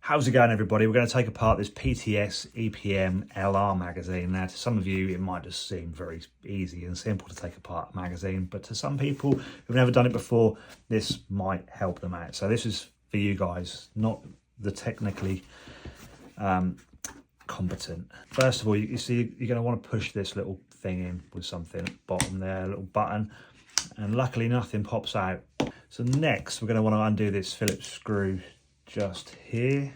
How's it going, everybody? We're going to take apart this PTS EPM LR magazine. Now, to some of you, it might just seem very easy and simple to take apart a magazine, but to some people who've never done it before, this might help them out. So this is for you guys, not the technically competent. First of all, you see, you're going to want to push this little thing in with something at the bottom there, a little button, and luckily nothing pops out. So next, we're going to want to undo this Phillips screw just here.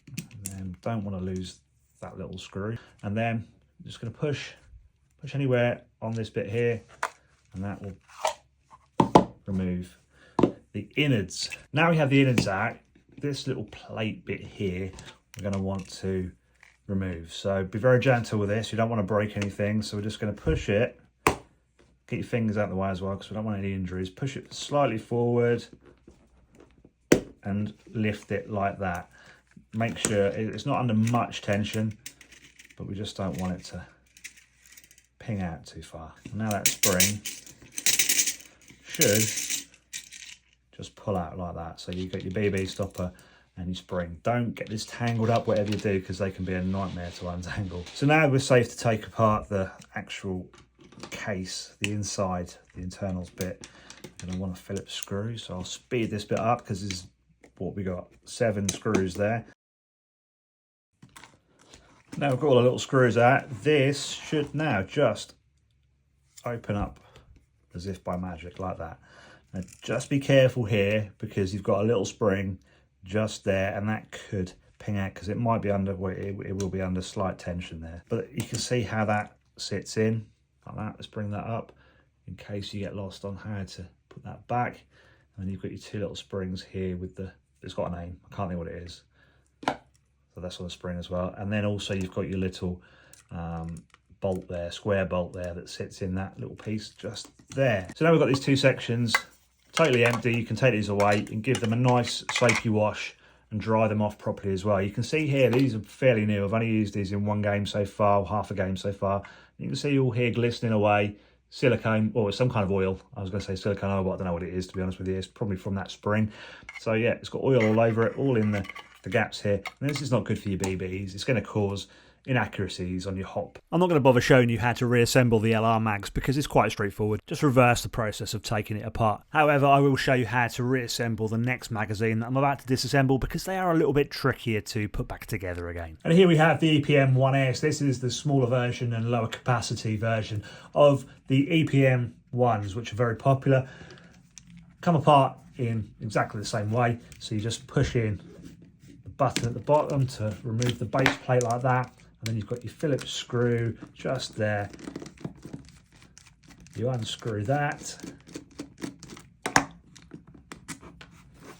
And then don't want to lose that little screw. And then I'm just going to push anywhere on this bit here, and that will remove the innards. Now we have the innards out, this little plate bit here we're going to want to remove. So be very gentle with this. You don't want to break anything. So we're just going to push it. Get your fingers out of the way as well, because we don't want any injuries. Push it slightly forward and lift it like that. Make sure it's not under much tension, but we just don't want it to ping out too far. Now that spring should just pull out like that. So you've got your BB stopper and your spring. Don't get this tangled up whatever you do, because they can be a nightmare to untangle. So now we're safe to take apart the actual case, the inside, the internals bit. I'm going to want a Phillips screw, so I'll speed this bit up because this is what we got, 7 screws there. Now we've got all the little screws out. This should now just open up as if by magic like that. Now just be careful here, because you've got a little spring just there, and that could ping out because it might be under, well, it will be under slight tension there. But you can see how that sits in like that. Let's bring that up in case you get lost on how to put that back. And then you've got your 2 little springs here with the, it's got a name, I can't think what it is. So that's on the spring as well. And then also you've got your little bolt there, square bolt there, that sits in that little piece just there. So now we've got these 2 sections totally empty. You can take these away and give them a nice soapy wash and dry them off properly as well. You can see here, these are fairly new. I've only used these in 1 game so far, or half a game so far. You can see all here glistening away, silicone, or some kind of oil. I was going to say silicone oil, but I don't know what it is, to be honest with you. It's probably from that spring. So yeah, it's got oil all over it, all in the gaps here. And this is not good for your BBs. It's going to cause inaccuracies on your hop. I'm not going to bother showing you how to reassemble the LR mags because it's quite straightforward. Just reverse the process of taking it apart. However, I will show you how to reassemble the next magazine that I'm about to disassemble, because they are a little bit trickier to put back together again. And here we have the EPM 1S. This is the smaller version and lower capacity version of the EPM 1s, which are very popular. Come apart in exactly the same way. So you just push in the button at the bottom to remove the base plate like that. And then you've got your Phillips screw just there. You unscrew that.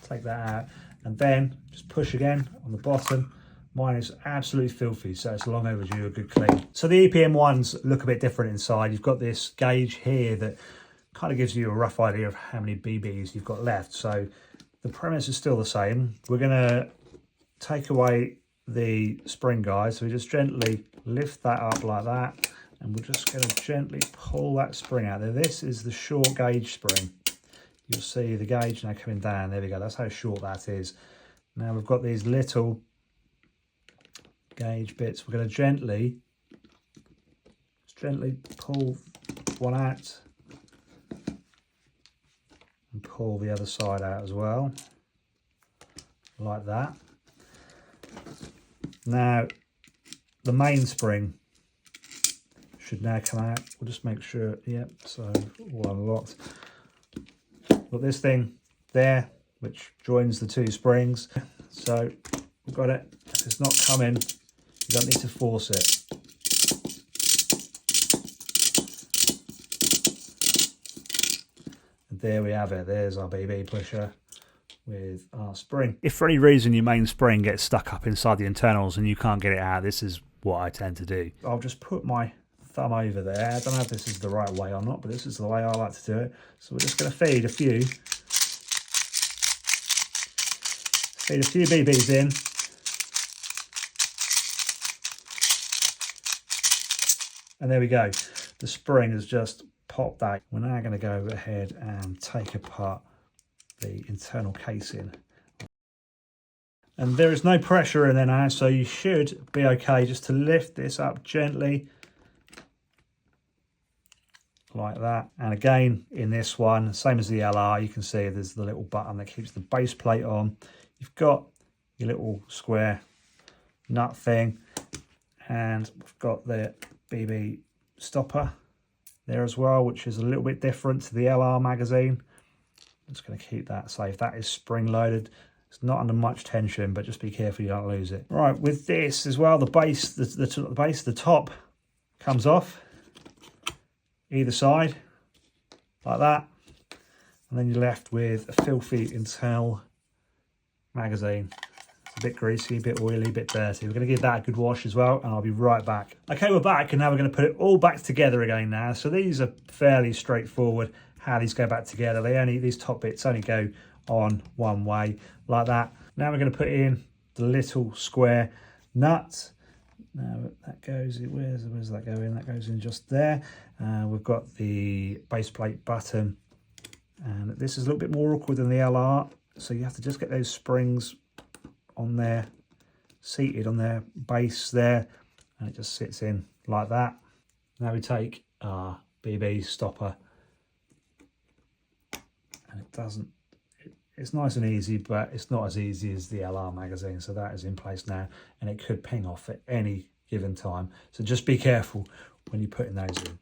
Take that out. And then just push again on the bottom. Mine is absolutely filthy, so it's long overdue a good clean. So the EPM ones look a bit different inside. You've got this gauge here that kind of gives you a rough idea of how many BBs you've got left. So the premise is still the same. We're going to take away the spring guide, so we just gently lift that up like that, and we're just going to gently pull that spring out there. This is the short gauge spring. You'll see the gauge now coming down. There we go, that's how short that is. Now we've got these little gauge bits. We're going to gently pull one out and pull the other side out as well, like that. Now, the main spring should now come out. We'll just make sure, yep, so all unlocked. Got this thing there, which joins the 2 springs. So we've got it. If it's not coming, you don't need to force it. And there we have it. There's our BB pusher with our spring. If for any reason your main spring gets stuck up inside the internals and you can't get it out, this is what I tend to do. I'll just put my thumb over there. I don't know if this is the right way or not, but this is the way I like to do it. So we're just going to feed a few BBs in. And there we go. The spring has just pop that. We're now going to go ahead and take apart the internal casing. And there is no pressure in there now, so you should be okay just to lift this up gently like that. And again, in this one, same as the LR, you can see there's the little button that keeps the base plate on. You've got your little square nut thing, and we've got the BB stopper there as well, which is a little bit different to the LR magazine. I'm just going to keep that safe. That is spring loaded. It's not under much tension, but just be careful you don't lose it. Right, with this as well, the base, the top comes off either side like that, and then you're left with a filthy internal magazine. It's a bit greasy, a bit oily, a bit dirty. We're going to give that a good wash as well, and I'll be right back. Okay, we're back, and now we're going to put it all back together again now. So these are fairly straightforward how these go back together. These top bits only go on one way like that. Now we're going to put in the little square nut. Now that goes, where's that go in? That goes in just there. We've got the base plate button, and this is a little bit more awkward than the LR, so you have to just get those springs on there, seated on their base there, and it just sits in like that. Now we take our BB stopper, and it doesn't, it's nice and easy, but it's not as easy as the LR magazine. So that is in place now, and it could ping off at any given time. So just be careful when you're putting those in.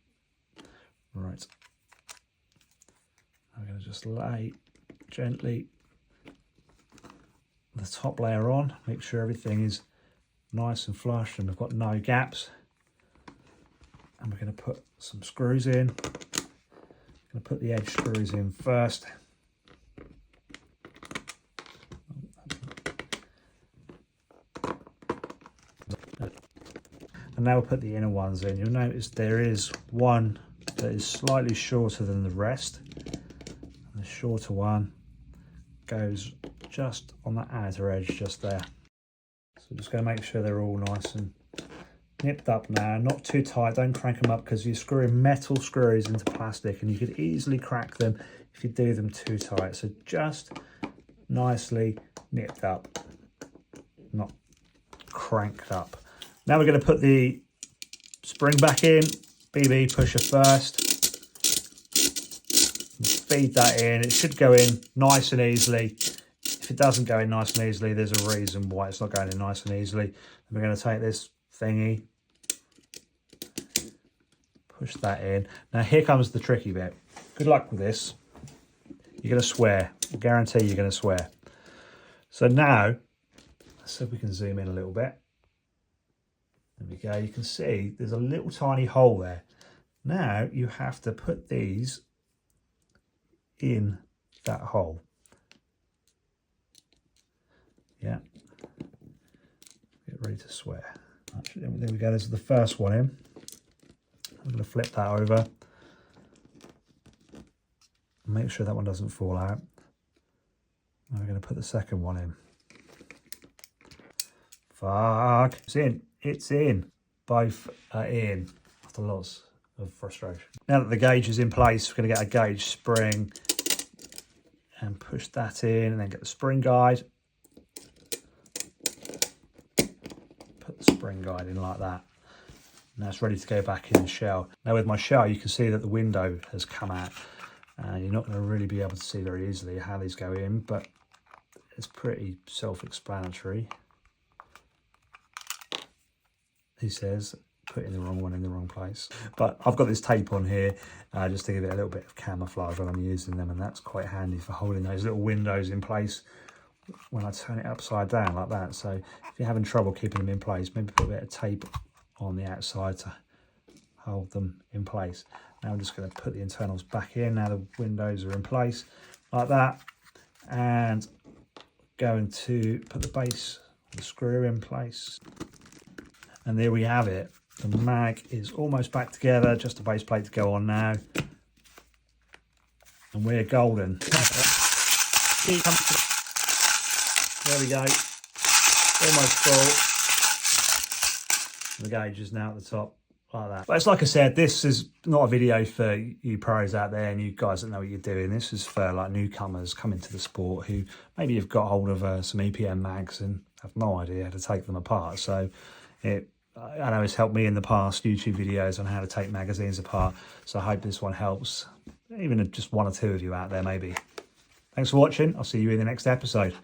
Right. I'm going to just lay gently the top layer on, make sure everything is nice and flush and we've got no gaps. And we're going to put some screws in. I'm going to put the edge screws in first. And now we'll put the inner ones in. You'll notice there is one that is slightly shorter than the rest. And the shorter one goes just on the outer edge, just there. So just going to make sure they're all nice and nipped up now, not too tight. Don't crank them up, because you're screwing metal screws into plastic and you could easily crack them if you do them too tight. So just nicely nipped up, not cranked up. Now we're going to put the spring back in, BB pusher first. Feed that in. It should go in nice and easily. If it doesn't go in nice and easily, there's a reason why it's not going in nice and easily. And we're going to take this thingy, push that in. Now here comes the tricky bit. Good luck with this. You're going to swear. I guarantee you're going to swear. So now, let's see if we can zoom in a little bit. There we go. You can see there's a little tiny hole there. Now you have to put these in that hole. Yeah. Get ready to swear. Actually, there we go. This is the first one in. I'm going to flip that over. Make sure that one doesn't fall out. Now we're going to put the second one in. Fuck. It's in. It's in. Both are in. After lots of frustration. Now that the gauge is in place, we're going to get a gauge spring and push that in, and then get the spring guide. Put the spring guide in like that. Now it's ready to go back in the shell. Now with my shell, you can see that the window has come out. You're not going to really be able to see very easily how these go in, but it's pretty self-explanatory. He says, putting the wrong one in the wrong place. But I've got this tape on here just to give it a little bit of camouflage when I'm using them, and that's quite handy for holding those little windows in place when I turn it upside down like that. So if you're having trouble keeping them in place, maybe put a bit of tape on the outside to hold them in place. Now I'm just going to put the internals back in. Now the windows are in place like that, and going to put the base, the screw in place. And there we have it. The mag is almost back together, just a base plate to go on now. And we're golden. There we go. Almost full. The gauge is now at the top like that. But it's like I said, this is not a video for you pros out there and you guys that know what you're doing. This is for like newcomers coming to the sport who maybe have got hold of some EPM mags and have no idea how to take them apart. So I know it's helped me in the past, YouTube videos on how to take magazines apart. So I hope this one helps, even just one or two of you out there maybe. Thanks for watching. I'll see you in the next episode.